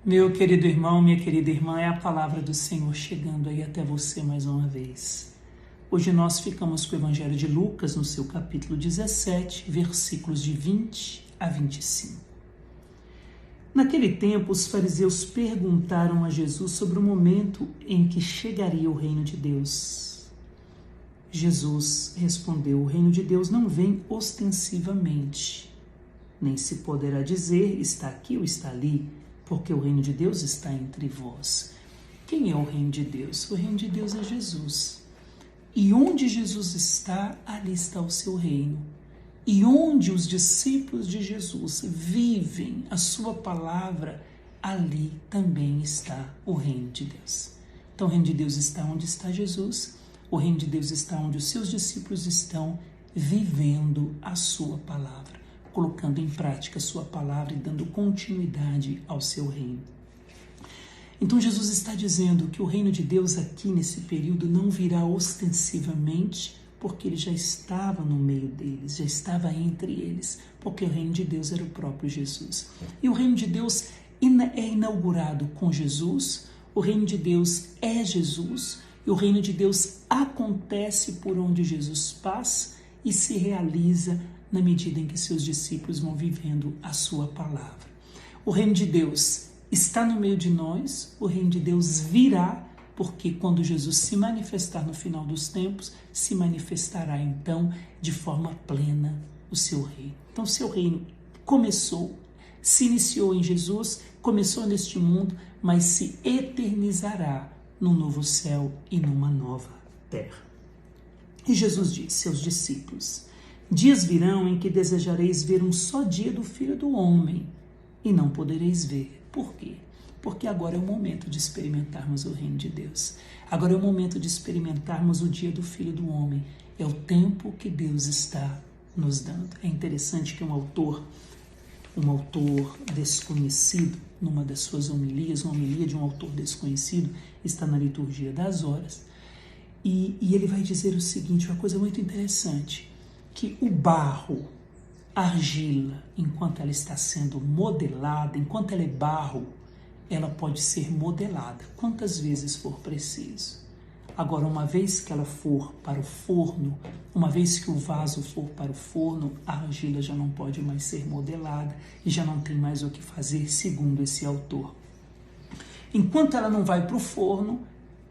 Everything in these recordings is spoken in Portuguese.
Meu querido irmão, minha querida irmã, é a palavra do Senhor chegando aí até você mais uma vez. Hoje nós ficamos com o Evangelho de Lucas, no seu capítulo 17, versículos de 20 a 25. Naquele tempo, os fariseus perguntaram a Jesus sobre o momento em que chegaria o reino de Deus. Jesus respondeu: o reino de Deus não vem ostensivamente, nem se poderá dizer está aqui ou está ali, porque o reino de Deus está entre vós. Quem é o reino de Deus? O reino de Deus é Jesus. E onde Jesus está, ali está o seu reino. E onde os discípulos de Jesus vivem a sua palavra, ali também está o reino de Deus. Então o reino de Deus está onde está Jesus, o reino de Deus está onde os seus discípulos estão vivendo a sua palavra, colocando em prática a sua palavra e dando continuidade ao seu reino. Então Jesus está dizendo que o reino de Deus aqui nesse período não virá ostensivamente, porque ele já estava no meio deles, já estava entre eles, porque o reino de Deus era o próprio Jesus. E o reino de Deus é inaugurado com Jesus, o reino de Deus é Jesus, e o reino de Deus acontece por onde Jesus passa e se realiza na medida em que seus discípulos vão vivendo a sua palavra. O reino de Deus está no meio de nós, o reino de Deus virá, porque quando Jesus se manifestar no final dos tempos, se manifestará então de forma plena o seu reino. Então o seu reino começou, se iniciou em Jesus, começou neste mundo, mas se eternizará num novo céu e numa nova terra. E Jesus disse aos discípulos: dias virão em que desejareis ver um só dia do Filho do Homem e não podereis ver. Por quê? Porque agora é o momento de experimentarmos o reino de Deus. Agora é o momento de experimentarmos o dia do Filho do Homem. É o tempo que Deus está nos dando. É interessante que um autor desconhecido, numa das suas homilias, uma homilia de um autor desconhecido, está na liturgia das horas, e ele vai dizer o seguinte, uma coisa muito interessante, que o barro, a argila, enquanto ela está sendo modelada, enquanto ela é barro, ela pode ser modelada quantas vezes for preciso. Agora, uma vez que ela for para o forno, uma vez que o vaso for para o forno, a argila já não pode mais ser modelada e já não tem mais o que fazer, segundo esse autor. Enquanto ela não vai para o forno,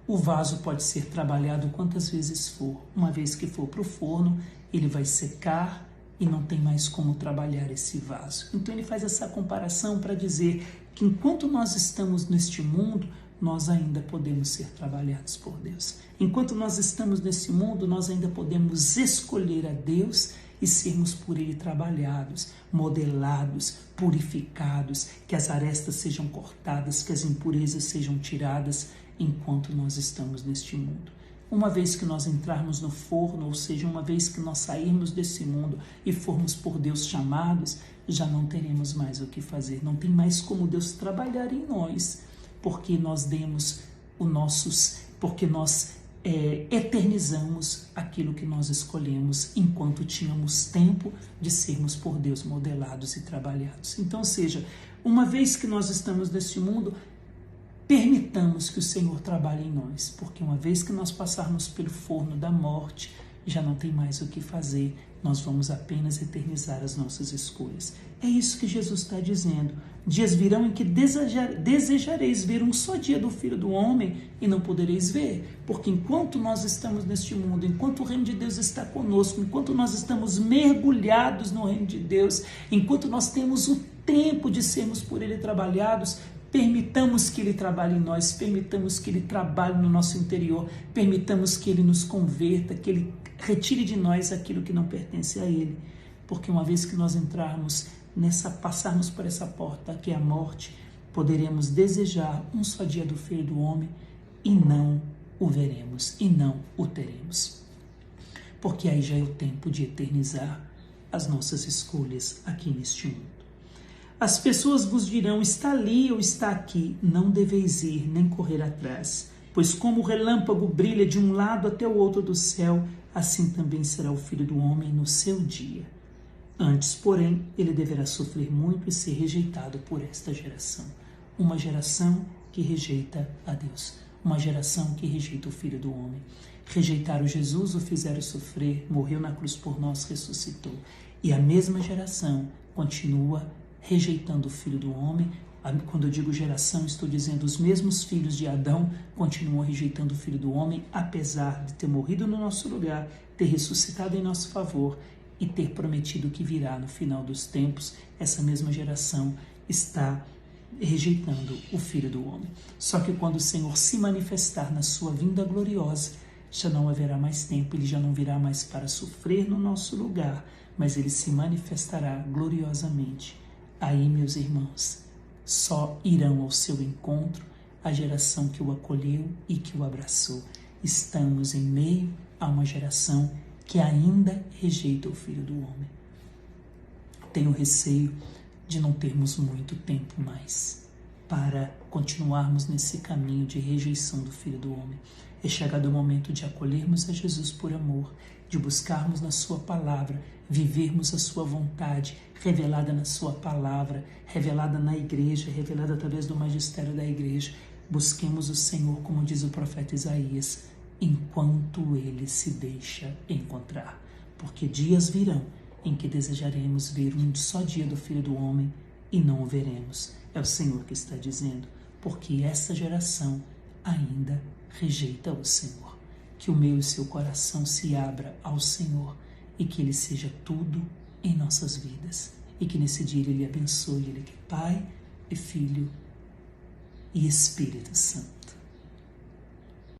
o vaso pode ser trabalhado quantas vezes for. Uma vez que for para o forno, ele vai secar e não tem mais como trabalhar esse vaso. Então ele faz essa comparação para dizer que enquanto nós estamos neste mundo, nós ainda podemos ser trabalhados por Deus. Enquanto nós estamos nesse mundo, nós ainda podemos escolher a Deus e sermos por Ele trabalhados, modelados, purificados, que as arestas sejam cortadas, que as impurezas sejam tiradas enquanto nós estamos neste mundo. Uma vez que nós entrarmos no forno, ou seja, uma vez que nós sairmos desse mundo e formos por Deus chamados, já não teremos mais o que fazer, não tem mais como Deus trabalhar em nós, porque nós eternizamos aquilo que nós escolhemos enquanto tínhamos tempo de sermos por Deus modelados e trabalhados. Então, ou seja, uma vez que nós estamos neste mundo, permitamos que o Senhor trabalhe em nós, porque uma vez que nós passarmos pelo forno da morte, já não tem mais o que fazer, nós vamos apenas eternizar as nossas escolhas. É isso que Jesus está dizendo. Dias virão em que desejareis ver um só dia do Filho do Homem e não podereis ver, porque enquanto nós estamos neste mundo, enquanto o reino de Deus está conosco, enquanto nós estamos mergulhados no reino de Deus, enquanto nós temos o tempo de sermos por Ele trabalhados, permitamos que Ele trabalhe em nós, permitamos que Ele trabalhe no nosso interior, permitamos que Ele nos converta, que Ele retire de nós aquilo que não pertence a Ele. Porque uma vez que nós passarmos por essa porta que é a morte, poderemos desejar um só dia do Filho do Homem e não o veremos, e não o teremos. Porque aí já é o tempo de eternizar as nossas escolhas aqui neste mundo. As pessoas vos dirão, está ali ou está aqui, não deveis ir nem correr atrás, pois como o relâmpago brilha de um lado até o outro do céu, assim também será o Filho do Homem no seu dia. Antes, porém, ele deverá sofrer muito e ser rejeitado por esta geração. uma geração que rejeita a Deus, uma geração que rejeita o Filho do Homem. Rejeitaram Jesus, o fizeram sofrer, morreu na cruz por nós, ressuscitou. E a mesma geração continua rejeitando o Filho do Homem. Quando eu digo geração, estou dizendo os mesmos filhos de Adão continuam rejeitando o Filho do Homem, apesar de ter morrido no nosso lugar, ter ressuscitado em nosso favor e ter prometido que virá no final dos tempos. Essa mesma geração está rejeitando o Filho do Homem. Só que quando o Senhor se manifestar na sua vinda gloriosa, já não haverá mais tempo, ele já não virá mais para sofrer no nosso lugar, mas ele se manifestará gloriosamente. Aí, meus irmãos, só irão ao seu encontro a geração que o acolheu e que o abraçou. Estamos em meio a uma geração que ainda rejeita o Filho do Homem. Tenho receio de não termos muito tempo mais para continuarmos nesse caminho de rejeição do Filho do Homem. É chegado o momento de acolhermos a Jesus por amor, de buscarmos na sua palavra, vivermos a sua vontade, revelada na sua palavra, revelada na igreja, revelada através do magistério da igreja. Busquemos o Senhor, como diz o profeta Isaías, enquanto ele se deixa encontrar. Porque dias virão em que desejaremos ver um só dia do Filho do Homem e não o veremos. É o Senhor que está dizendo, porque essa geração ainda rejeita o Senhor. Que o meu e o seu coração se abra ao Senhor e que Ele seja tudo em nossas vidas. E que nesse dia Ele abençoe, Ele que é Pai e Filho e Espírito Santo.